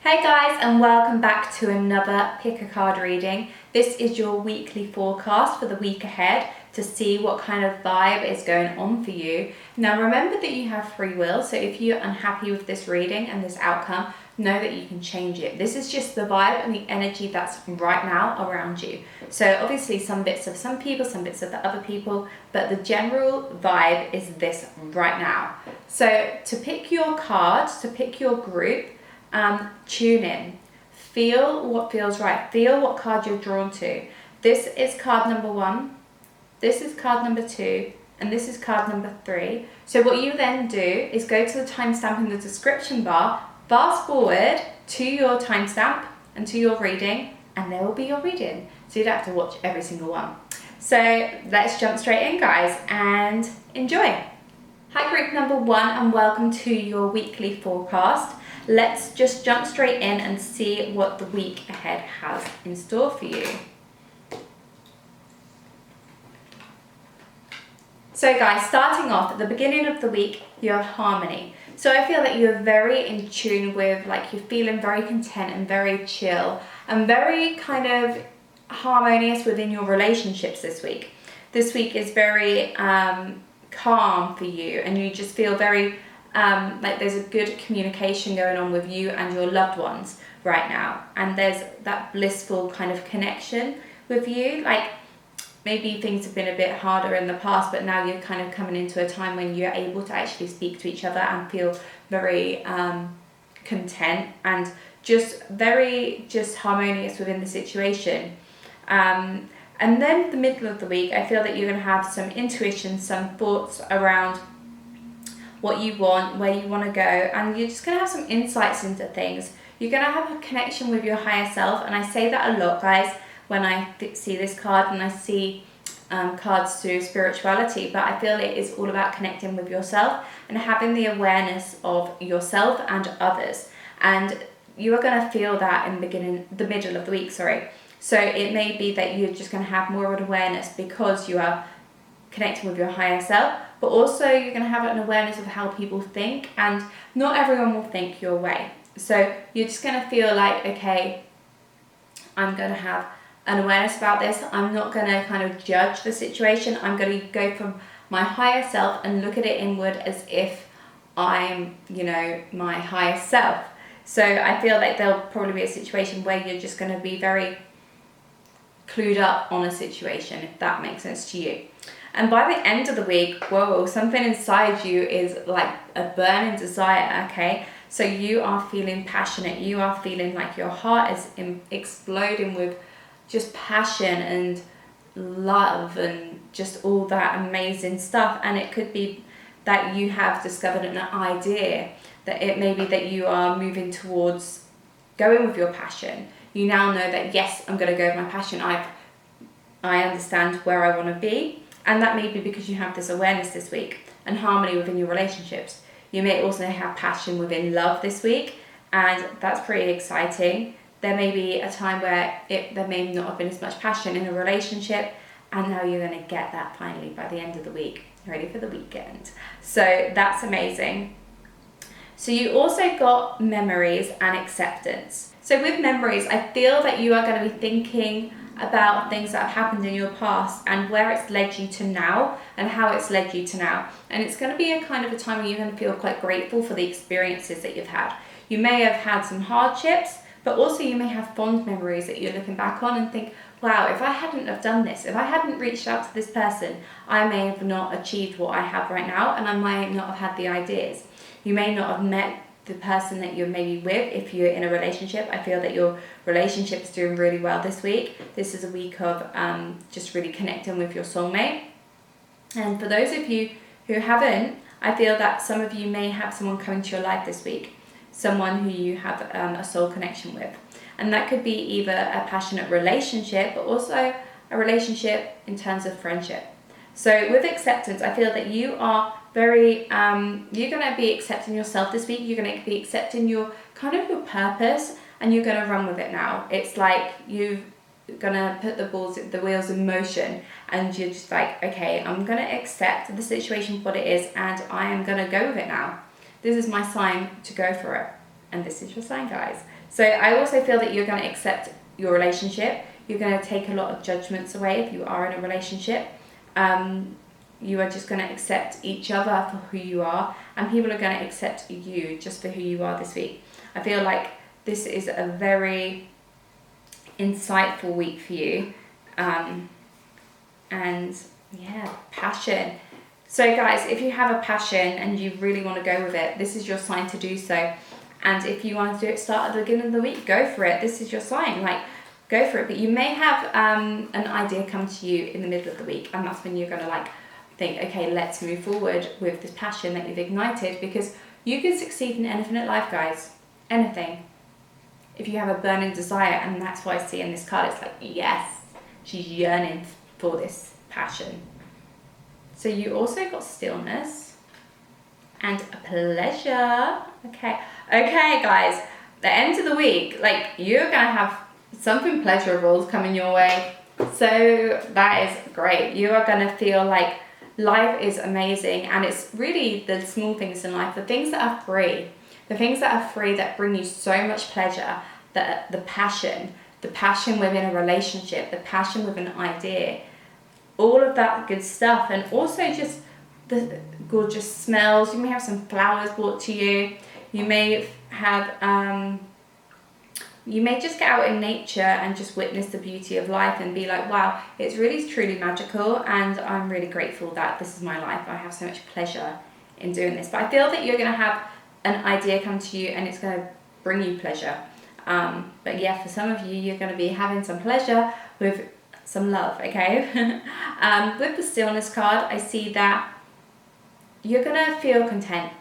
Hey guys, and welcome back to another pick a card reading. This is your weekly forecast for the week ahead to see what kind of vibe is going on for you. Now remember that you have free will, so if you're unhappy with this reading and this outcome, know that you can change it. This is just the vibe and the energy that's right now around you. So obviously some bits of some people, some bits of the other people, but the general vibe is this right now. So to pick your card, to pick your group, tune in, feel what feels right, feel what card you're drawn to. This is card number 1, this is card number 2, and this is card number 3. So what you then do is go to the timestamp in the description bar, fast forward to your timestamp and to your reading, and there will be your reading. So you don't have to watch every single one. So let's jump straight in, guys, and enjoy. Hi group number 1, and welcome to your weekly forecast. Let's just jump straight in and see what the week ahead has in store for you. So guys, starting off at the beginning of the week, you have harmony. So I feel that you're very in tune with, like, you're feeling very content and very chill and very kind of harmonious within your relationships this week. This week is very calm for you, and you just feel very like there's a good communication going on with you and your loved ones right now, and there's that blissful kind of connection with you. Like maybe things have been a bit harder in the past, but now you're kind of coming into a time when you're able to actually speak to each other and feel very content and just very harmonious within the situation. And then the middle of the week, I feel that you're going to have some intuition, some thoughts around what you want, where you want to go, and you're just going to have some insights into things. You're going to have a connection with your higher self, and I say that a lot, guys, when I see this card and I see cards through spirituality, but I feel it is all about connecting with yourself and having the awareness of yourself and others, and you are going to feel that in the middle of the week, So it may be that you're just going to have more of an awareness because you are connecting with your higher self, but also you're going to have an awareness of how people think, and not everyone will think your way. So you're just going to feel like, okay, I'm going to have an awareness about this. I'm not going to kind of judge the situation. I'm going to go from my higher self and look at it inward as if I'm, my higher self. So I feel like there'll probably be a situation where you're just going to be very clued up on a situation, if that makes sense to you. And by the end of the week, whoa, something inside you is like a burning desire, okay? So you are feeling passionate. You are feeling like your heart is exploding with just passion and love and just all that amazing stuff. And it could be that you have discovered an idea, that it may be that you are moving towards going with your passion. You now know that, yes, I'm going to go with my passion. I understand where I want to be. And that may be because you have this awareness this week and harmony within your relationships. You may also have passion within love this week, and that's pretty exciting. There may be a time where there may not have been as much passion in a relationship, and now you're going to get that finally by the end of the week, ready for the weekend. So that's amazing. So you also got memories and acceptance. So with memories, I feel that you are going to be thinking about things that have happened in your past and where it's led you to now and how it's led you to now. And it's going to be a kind of a time where you're going to feel quite grateful for the experiences that you've had. You may have had some hardships, but also you may have fond memories that you're looking back on and think, wow, if I hadn't have done this, if I hadn't reached out to this person, I may have not achieved what I have right now, and I might not have had the ideas. You may not have met the person that you're maybe with. If you're in a relationship, I feel that your relationship is doing really well this week. This is a week of just really connecting with your soulmate. And for those of you who haven't, I feel that some of you may have someone come into your life this week, someone who you have a soul connection with. And that could be either a passionate relationship, but also a relationship in terms of friendship. So with acceptance, I feel that you are very, you're going to be accepting yourself this week. You're going to be accepting your purpose, and you're going to run with it now. It's like you're going to put the wheels in motion, and you're just like, okay, I'm going to accept the situation for what it is, and I am going to go with it now. This is my sign to go for it. And this is your sign, guys. So I also feel that you're going to accept your relationship. You're going to take a lot of judgments away if you are in a relationship. You are just going to accept each other for who you are, and people are going to accept you just for who you are this week. I feel like this is a very insightful week for you. And yeah, passion. So guys, if you have a passion and you really want to go with it, this is your sign to do so. And if you want to do it, start at the beginning of the week, go for it. This is your sign, like, go for it. But you may have an idea come to you in the middle of the week, and that's when you're going to like think, okay, let's move forward with this passion that you've ignited, because you can succeed in anything in life, guys. Anything. If you have a burning desire, and that's why I see in this card, it's like, yes, she's yearning for this passion. So you also got stillness and a pleasure. Okay, guys, the end of the week, like, you're gonna have something pleasurable coming your way. So that is great. You are gonna feel like life is amazing, and it's really the small things in life, the things that are free, that bring you so much pleasure, the passion within a relationship, the passion with an idea, all of that good stuff. And also just the gorgeous smells. You may have some flowers brought to you. You may have you may just get out in nature and just witness the beauty of life and be like, wow, it's really truly magical, and I'm really grateful that this is my life. I have so much pleasure in doing this. But I feel that you're going to have an idea come to you, and it's going to bring you pleasure. But yeah, for some of you, you're going to be having some pleasure with some love, okay? With the stillness card, I see that you're going to feel content.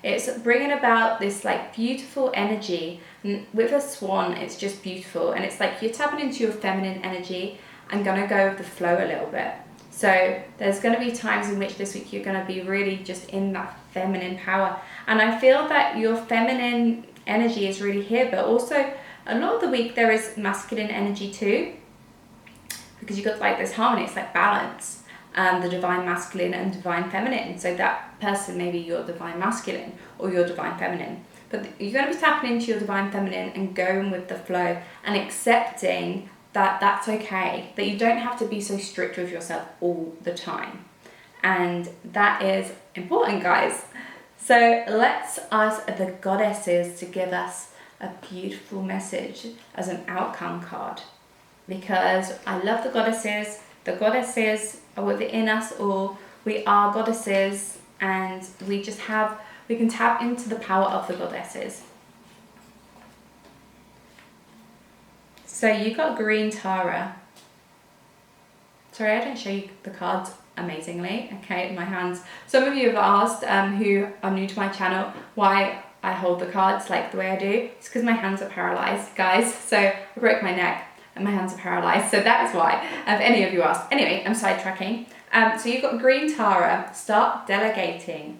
It's bringing about this like beautiful energy. And with a swan, it's just beautiful. And it's like you're tapping into your feminine energy and going to go with the flow a little bit. So there's going to be times in which this week you're going to be really just in that feminine power. And I feel that your feminine energy is really here, but also a lot of the week there is masculine energy too, because you've got like this harmony. It's like balance, the divine masculine and divine feminine. So that person, maybe you're divine masculine or you're divine feminine, but you're going to be tapping into your divine feminine and going with the flow and accepting that that's okay, that you don't have to be so strict with yourself all the time. And that is important, guys. So let's ask the goddesses to give us a beautiful message as an outcome card, because I love the goddesses. The goddesses are within us all. We are goddesses, and we can tap into the power of the goddesses. So you got green Tara. Sorry, I didn't show you the cards amazingly, okay, in my hands. Some of you have asked, who are new to my channel, why I hold the cards like the way I do. It's because my hands are paralyzed, guys. So I broke my neck and my hands are paralyzed, so that is why, if any of you asked. Anyway, I'm sidetracking. So you've got green Tara. Start delegating.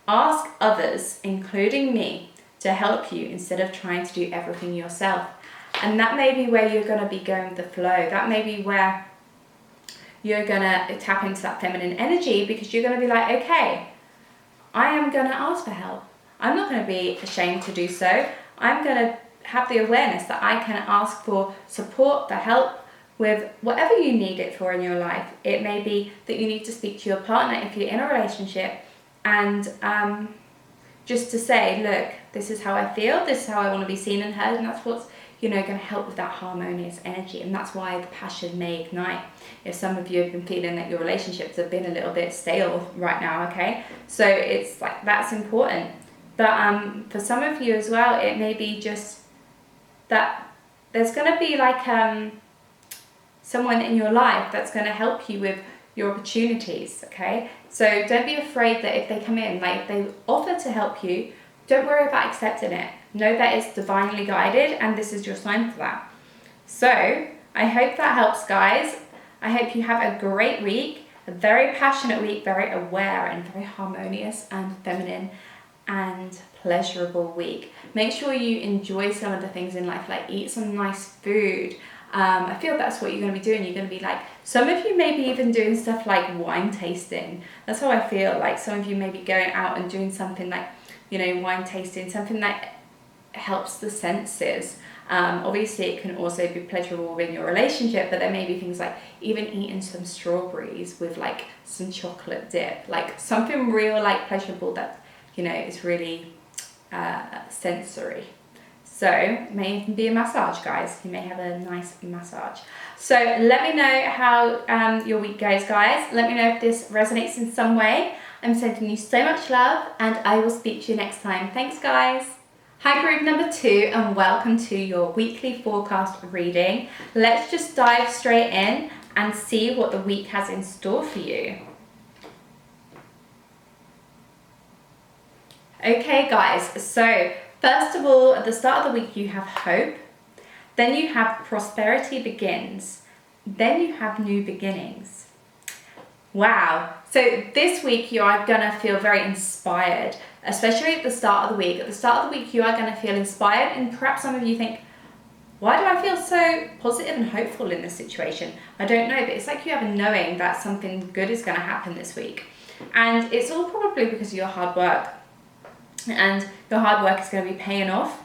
Ask others, including me, to help you instead of trying to do everything yourself. And that may be where you're going to be going with the flow. That may be where you're going to tap into that feminine energy, because you're going to be like, okay, I am going to ask for help. I'm not going to be ashamed to do so. I'm going to have the awareness that I can ask for support, for help with whatever you need it for in your life. It may be that you need to speak to your partner if you're in a relationship, and just to say, look, this is how I feel, this is how I want to be seen and heard, and that's what's going to help with that harmonious energy. And that's why the passion may ignite. If some of you have been feeling that your relationships have been a little bit stale right now, okay? So it's like, that's important. But for some of you as well, it may be just that there's going to be like someone in your life that's going to help you with your opportunities, okay? So don't be afraid that if they come in, like if they offer to help you, don't worry about accepting it. Know that it's divinely guided, and this is your sign for that. So I hope that helps, guys. I hope you have a great week, a very passionate week, very aware and very harmonious and feminine and pleasurable week. Make sure you enjoy some of the things in life, like eat some nice food. I feel that's what you're going to be doing. You're going to be like, some of you may be even doing stuff like wine tasting. That's how I feel. Like some of you may be going out and doing something like, wine tasting, something that helps the senses. Obviously it can also be pleasurable in your relationship, but there may be things like even eating some strawberries with like some chocolate dip, like something real like pleasurable that, you know, is really sensory. So it may even be a massage, guys. You may have a nice massage. So let me know how your week goes, guys. Let me know if this resonates in some way. I'm sending you so much love, and I will speak to you next time. Thanks, guys. Hi, group number 2, and welcome to your weekly forecast reading. Let's just dive straight in and see what the week has in store for you. Okay, guys, so first of all, at the start of the week, you have hope. Then you have prosperity begins. Then you have new beginnings. Wow. So this week you are going to feel very inspired, especially at the start of the week. At the start of the week, you are going to feel inspired, and perhaps some of you think, why do I feel so positive and hopeful in this situation? I don't know, but it's like you have a knowing that something good is going to happen this week. And it's all probably because of your hard work. And your hard work is going to be paying off.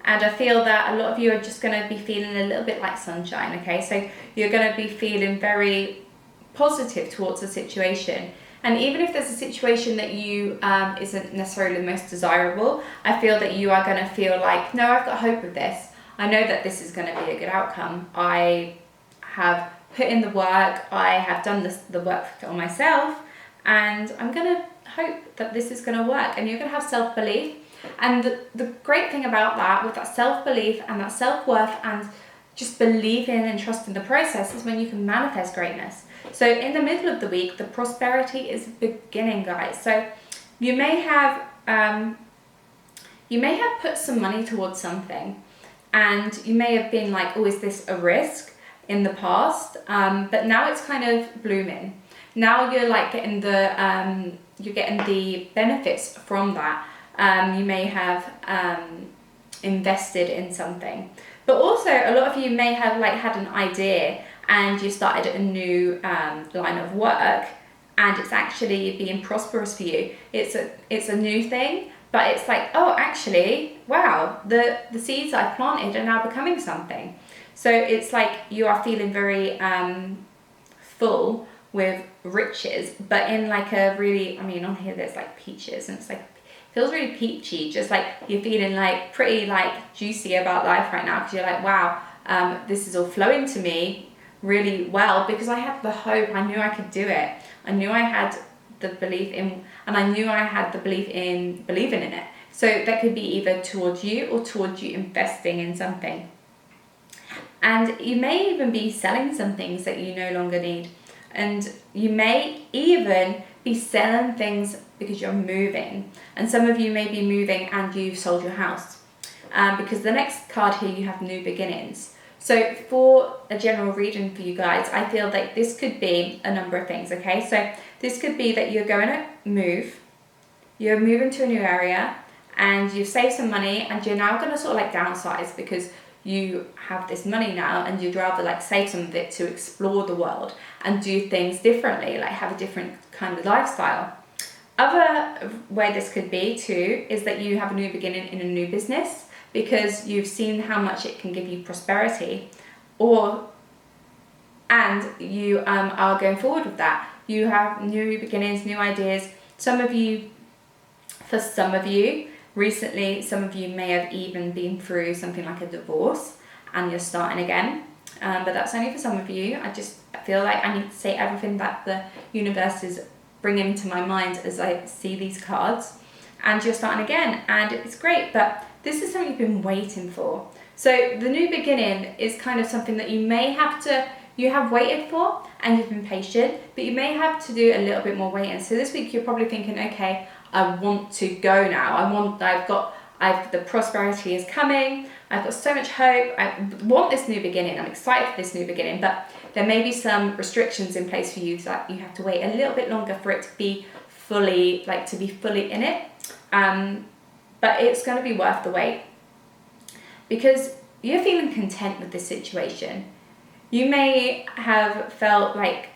And I feel that a lot of you are just going to be feeling a little bit like sunshine, okay? So you're going to be feeling very positive towards the situation. And even if there's a situation that you isn't necessarily the most desirable, I feel that you are going to feel like, no, I've got hope with this. I know that this is going to be a good outcome. I have put in the work. I have done the work on myself. And I'm going to hope that this is going to work. And you're going to have self-belief. And the great thing about that, with that self-belief and that self-worth and just believing and trusting the process, is when you can manifest greatness. So in the middle of the week, the prosperity is beginning, guys. So you may have put some money towards something, and you may have been like, oh, is this a risk in the past? But now it's kind of blooming. Now you're like getting the benefits from that. You may have invested in something, but also a lot of you may have like had an idea and you started a new line of work, and it's actually being prosperous for you. It's a new thing, but it's like, oh, actually, wow, the seeds I planted are now becoming something. So it's like you are feeling very full with riches, but in like a really, I mean, on here there's like peaches, and it's like, feels really peachy, just like you're feeling like pretty like juicy about life right now, because you're like, wow, this is all flowing to me really well, because I had the hope. I knew I could do it. I knew I had the belief in, and I knew I had the belief in believing in it. So that could be either towards you or towards you investing in something. And you may even be selling some things that you no longer need. And you may even be selling things because you're moving. And some of you may be moving and you've sold your house. Because the next card here, you have new beginnings. So for a general reading for you guys, I feel like this could be a number of things, okay? So this could be that you're going to move, you're moving to a new area, and you've saved some money, and you're now going to sort of like downsize because you have this money now, and you'd rather like save some of it to explore the world and do things differently, like have a different kind of lifestyle. Other way this could be too is that you have a new beginning in a new business, because you've seen how much it can give you prosperity, and you are going forward with that. You have new beginnings, new ideas. For some of you, recently, some of you may have even been through something like a divorce, and you're starting again. But that's only for some of you. I just feel like I need to say everything that the universe is bringing to my mind as I see these cards. And you're starting again, and it's great, but this is something you've been waiting for. So the new beginning is kind of something that you have waited for, and you've been patient, but you may have to do a little bit more waiting. So this week you're probably thinking, okay, I want to go now. The prosperity is coming. I've got so much hope. I want this new beginning. I'm excited for this new beginning, but there may be some restrictions in place for you, so that you have to wait a little bit longer for it to be fully in it. But it's going to be worth the wait, because you're feeling content with this situation. You may have felt like,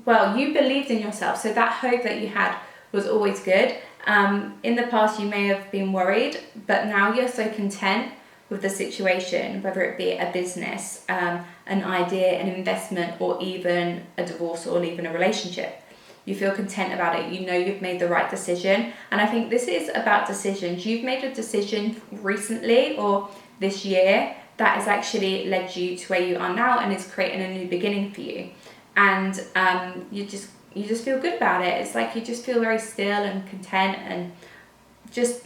well, you believed in yourself, so that hope that you had was always good. In the past, you may have been worried, but now you're so content with the situation, whether it be a business, an idea, an investment, or even a divorce or even a relationship. You feel content about it. You know you've made the right decision. And I think this is about decisions. You've made a decision recently or this year that has actually led you to where you are now and is creating a new beginning for you. And you just feel good about it. It's like you just feel very still and content, and just,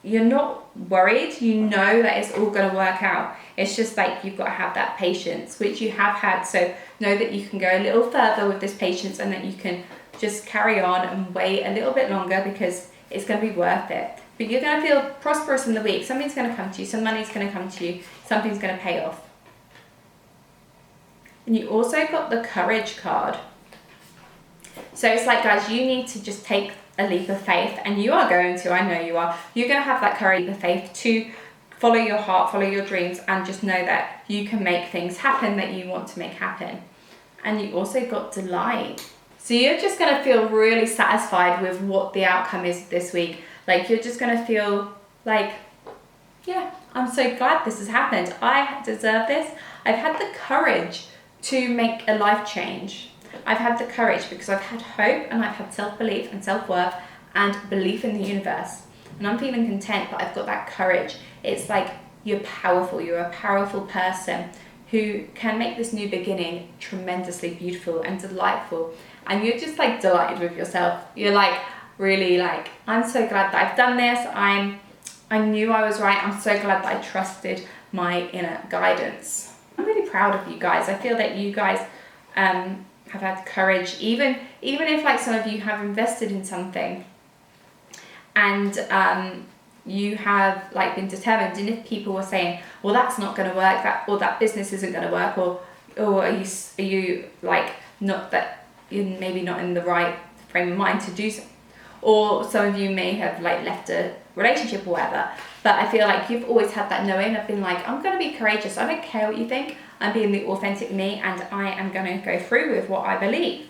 you're not worried. You know that it's all going to work out. It's just like you've got to have that patience, which you have had. So know that you can go a little further with this patience, and that you can just carry on and wait a little bit longer, because it's going to be worth it. But you're going to feel prosperous in the week. Something's going to come to you. Some money's going to come to you. Something's going to pay off. And you also got the courage card. So it's like, guys, you need to just take a leap of faith, and you are going to, I know you are. You're going to have that courage of faith to follow your heart, follow your dreams, and just know that you can make things happen that you want to make happen. And you also got delight. So you're just going to feel really satisfied with what the outcome is this week. Like, you're just going to feel like, yeah, I'm so glad this has happened. I deserve this. I've had the courage to make a life change. I've had the courage because I've had hope, and I've had self-belief and self-worth and belief in the universe. And I'm feeling content, but I've got that courage. It's like, you're powerful. You're a powerful person who can make this new beginning tremendously beautiful and delightful. And you're just like delighted with yourself. You're like, really like, I'm so glad that I've done this. I knew I was right. I'm so glad that I trusted my inner guidance. I'm really proud of you guys. I feel that you guys have had courage, even if like some of you have invested in something, and you have like been determined. And if people were saying, well, that's not going to work, that business isn't going to work, or are you like, not that you're maybe not in the right frame of mind to do so, or some of you may have like left a relationship or whatever. But I feel like you've always had that knowing. I've been like, I'm going to be courageous. I don't care what you think. I'm being the authentic me, and I am going to go through with what I believe.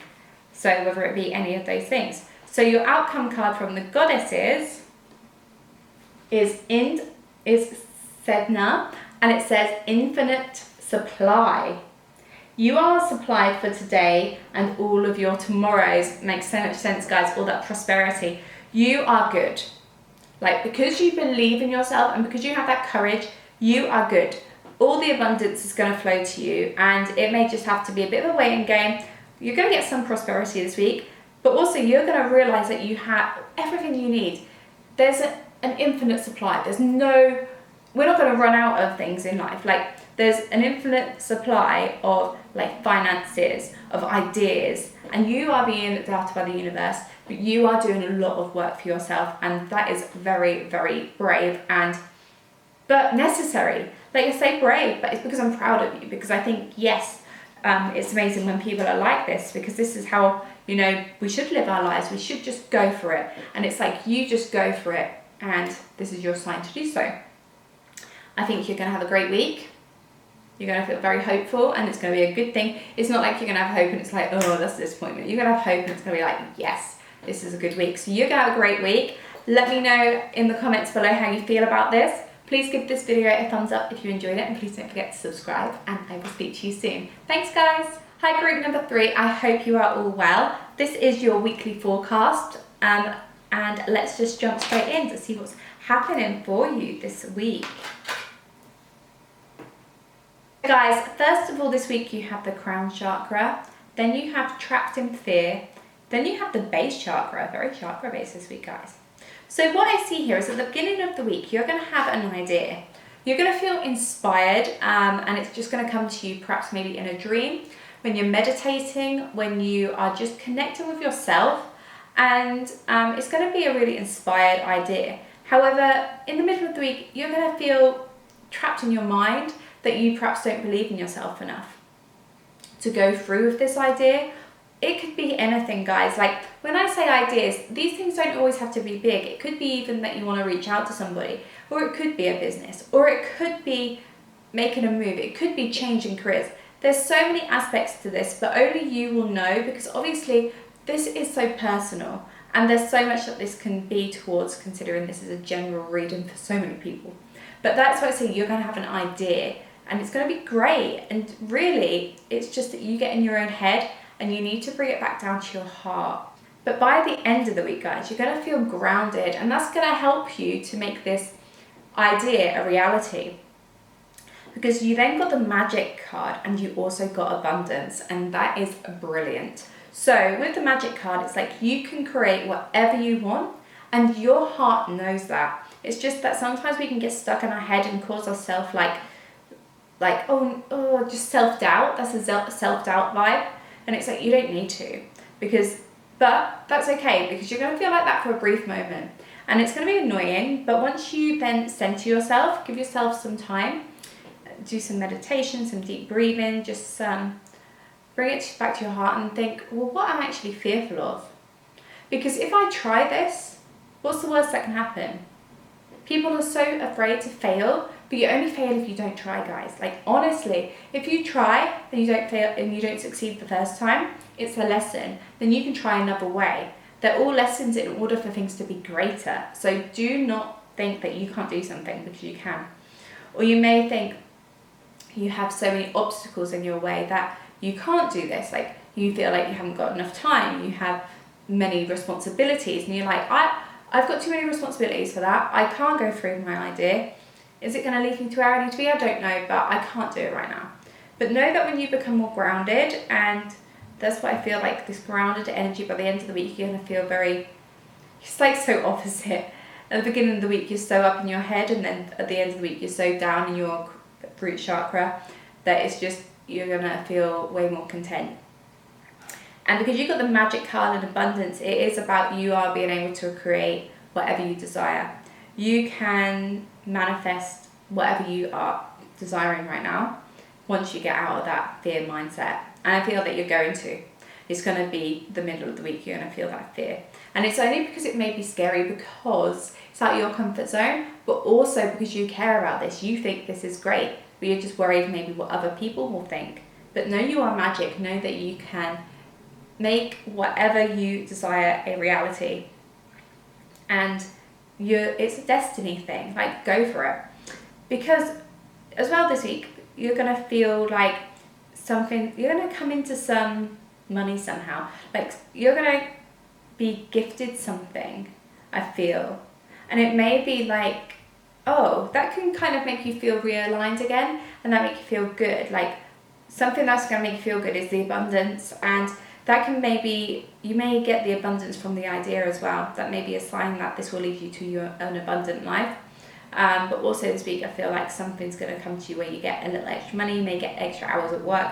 So whether it be any of those things. So your outcome card from the goddesses is Sedna, and it says infinite supply. You are supplied for today and all of your tomorrows. Makes so much sense, guys. All that prosperity. You are good. Like, because you believe in yourself and because you have that courage, you are good. All the abundance is going to flow to you, and it may just have to be a bit of a waiting game. You're going to get some prosperity this week, but also you're going to realize that you have everything you need. There's an infinite supply. We're not going to run out of things in life. Like, there's an infinite supply of like finances, of ideas, and you are being looked after by the universe, but you are doing a lot of work for yourself, and that is very, very brave but necessary. Like, I say brave, but it's because I'm proud of you, because I think, yes, it's amazing when people are like this, because this is how, we should live our lives. We should just go for it. And it's like, you just go for it, and this is your sign to do so. I think you're going to have a great week. You're going to feel very hopeful, and it's going to be a good thing. It's not like you're going to have hope and it's like, oh, that's a disappointment. You're going to have hope and it's going to be like, yes, this is a good week. So you're going to have a great week. Let me know in the comments below how you feel about this. Please give this video a thumbs up if you enjoyed it, and please don't forget to subscribe, and I will speak to you soon. Thanks, guys. Hi, group number 3. I hope you are all well. This is your weekly forecast, and let's just jump straight in to see what's happening for you this week. Guys, first of all, this week you have the crown chakra, then you have trapped in fear, then you have the base chakra, very chakra based this week, guys. So what I see here is at the beginning of the week, you're going to have an idea. You're going to feel inspired, and it's just going to come to you perhaps maybe in a dream, when you're meditating, when you are just connecting with yourself, and it's going to be a really inspired idea. However, in the middle of the week, you're going to feel trapped in your mind that you perhaps don't believe in yourself enough to go through with this idea. It could be anything, guys. Like, when I say ideas, these things don't always have to be big. It could be even that you want to reach out to somebody, or it could be a business, or it could be making a move. It could be changing careers. There's so many aspects to this, but only you will know, because obviously this is so personal. And there's so much that this can be towards, considering this is a general reading for so many people. But that's why I say you're going to have an idea and it's going to be great. And really, it's just that you get in your own head and you need to bring it back down to your heart. But by the end of the week, guys, you're going to feel grounded, and that's going to help you to make this idea a reality. Because you then got the magic card and you also got abundance, and that is brilliant. So with the magic card, it's like you can create whatever you want and your heart knows that. It's just that sometimes we can get stuck in our head and cause ourselves just self-doubt. That's a self-doubt vibe. And it's like, you don't need to, but that's okay, because you're going to feel like that for a brief moment. And it's going to be annoying, but once you then center yourself, give yourself some time, do some meditation, some deep breathing, just bring it back to your heart and think, well, what am I actually fearful of? Because if I try this, what's the worst that can happen? People are so afraid to fail, but you only fail if you don't try, guys. Like, honestly, if you try and you don't fail and you don't succeed the first time, it's a lesson. Then you can try another way. They're all lessons in order for things to be greater. So do not think that you can't do something, because you can. Or you may think you have so many obstacles in your way that you can't do this. Like, you feel like you haven't got enough time, you have many responsibilities, and you're like, I've got too many responsibilities for that. I can't go through my idea. Is it going to lead me to where I need to be? I don't know, but I can't do it right now. But know that when you become more grounded, and that's what I feel like, this grounded energy, by the end of the week, you're going to feel it's like so opposite. At the beginning of the week, you're so up in your head, and then at the end of the week, you're so down in your root chakra that it's just, you're going to feel way more content. And because you've got the magic card and abundance, it is about you are being able to create whatever you desire. You can manifest whatever you are desiring right now once you get out of that fear mindset. And I feel that you're going to. It's going to be the middle of the week, you're going to feel that fear. And it's only because it may be scary because it's out of your comfort zone, but also because you care about this. You think this is great, but you're just worried maybe what other people will think. But know you are magic. Know that you can make whatever you desire a reality. And it's a destiny thing. Like, go for it. Because as well this week, you're going to feel like you're going to come into some money somehow. Like, you're going to be gifted something, I feel. And it may be like, oh, that can kind of make you feel realigned again, and that make you feel good. Like, something that's going to make you feel good is the abundance, and that can you may get the abundance from the idea as well. That may be a sign that this will lead you to an abundant life. But also this week, I feel like something's going to come to you where you get a little extra money, you may get extra hours at work.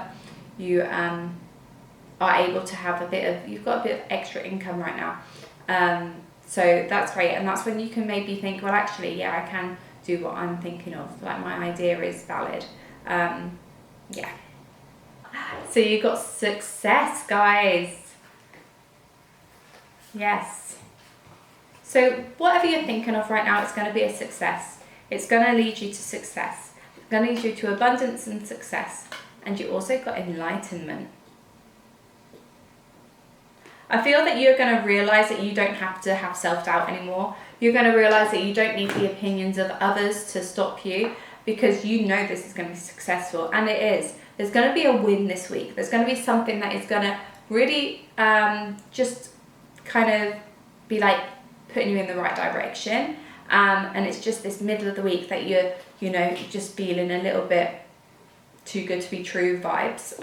You are able to have you've got a bit of extra income right now. So that's great. And that's when you can maybe think, well, actually, yeah, I can do what I'm thinking of. Like, my idea is valid. Yeah. So you got success, guys. Yes. So whatever you're thinking of right now, it's going to be a success. It's going to lead you to success. It's going to lead you to abundance and success. And you also got enlightenment. I feel that you're going to realize that you don't have to have self-doubt anymore. You're going to realize that you don't need the opinions of others to stop you, because you know this is going to be successful, and it is. There's going to be a win this week. There's going to be something that is going to really just kind of be like putting you in the right direction. And it's just this middle of the week that you're just feeling a little bit too good to be true vibes,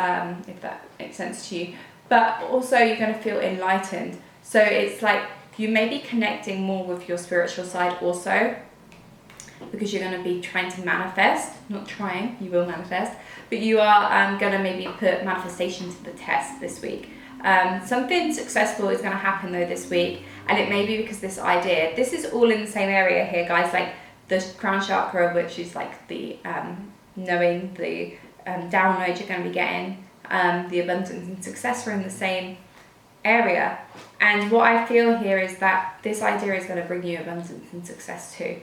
if that makes sense to you. But also you're going to feel enlightened. So it's like you may be connecting more with your spiritual side also, because you're going to be trying to manifest. Not trying, you will manifest. But you are going to maybe put manifestation to the test this week. Something successful is going to happen though this week. And it may be because this is all in the same area here, guys. Like the crown chakra, which is like the knowing, the download you're going to be getting, the abundance and success are in the same area. And what I feel here is that this idea is going to bring you abundance and success too.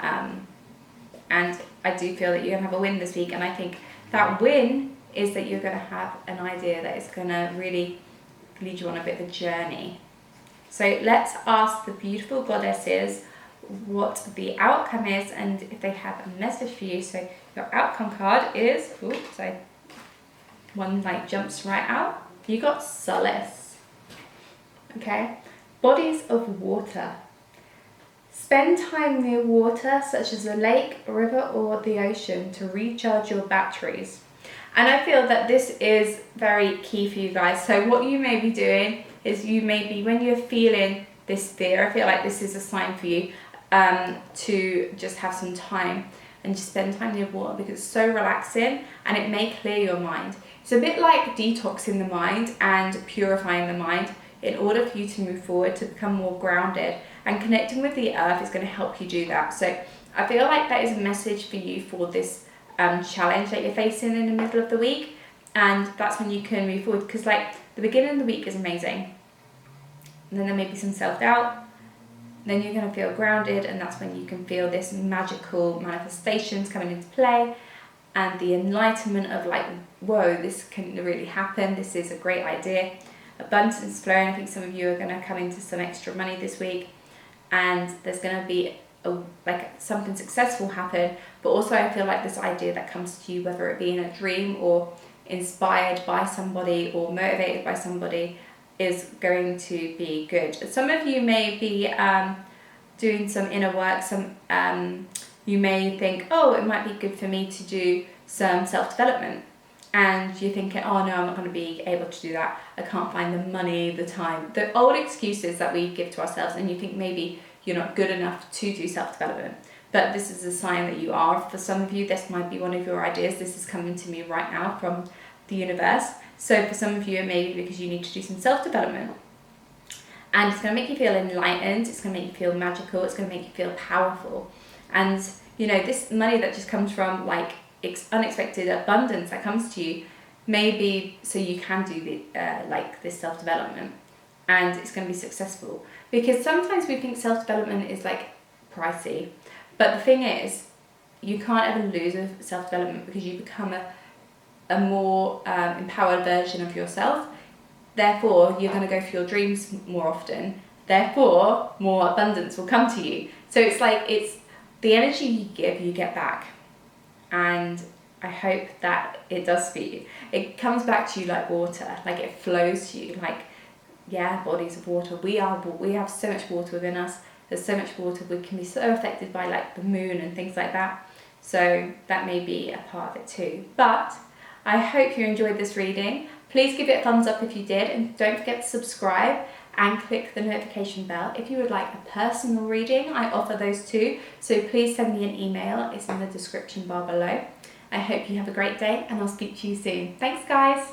And I do feel that you're going to have a win this week. And I think that win is that you're going to have an idea that is going to really lead you on a bit of a journey. So let's ask the beautiful goddesses what the outcome is and if they have a message for you. So your outcome card is, one like jumps right out. You got solace. Okay, bodies of water. Spend time near water such as a lake, river or the ocean to recharge your batteries. And I feel that this is very key for you guys. So what you may be doing is you may be, when you're feeling this fear, I feel like this is a sign for you to just have some time and just spend time near water, because it's so relaxing and it may clear your mind. It's a bit like detoxing the mind and purifying the mind in order for you to move forward, to become more grounded, and connecting with the earth is going to help you do that. So I feel like that is a message for you for this challenge that you're facing in the middle of the week, and that's when you can move forward, because like the beginning of the week is amazing, and then there may be some self-doubt, then you're going to feel grounded, and that's when you can feel this magical manifestations coming into play and the enlightenment of like, whoa, this can really happen, this is a great idea. Abundance flowing. I think some of you are going to come into some extra money this week, and there's going to be something successful happen. But also I feel like this idea that comes to you, whether it be in a dream or inspired by somebody or motivated by somebody, is going to be good. Some of you may be doing some inner work. You may think, oh, it might be good for me to do some self-development. And you're thinking, oh no, I'm not going to be able to do that. I can't find the money, the time. The old excuses that we give to ourselves, and you think maybe you're not good enough to do self-development. But this is a sign that you are. For some of you, this might be one of your ideas. This is coming to me right now from the universe. So for some of you, it may be because you need to do some self-development. And it's going to make you feel enlightened. It's going to make you feel magical. It's going to make you feel powerful. And, you know, this money that just comes from like unexpected abundance that comes to you, maybe so you can do this self-development, and it's going to be successful. Because sometimes we think self-development is like pricey, but the thing is, you can't ever lose with self-development, because you become a more empowered version of yourself. Therefore you're going to go for your dreams more often, therefore more abundance will come to you. So it's like, it's the energy you give, you get back. And I hope that it does for you. It comes back to you like water, like it flows to you, like, yeah, bodies of water. We have so much water within us. There's so much water. We can be so affected by like the moon and things like that. So that may be a part of it too. But I hope you enjoyed this reading. Please give it a thumbs up if you did, and don't forget to subscribe and click the notification bell. If you would like a personal reading, I offer those too. So please send me an email. It's in the description bar below. I hope you have a great day, and I'll speak to you soon. Thanks, guys.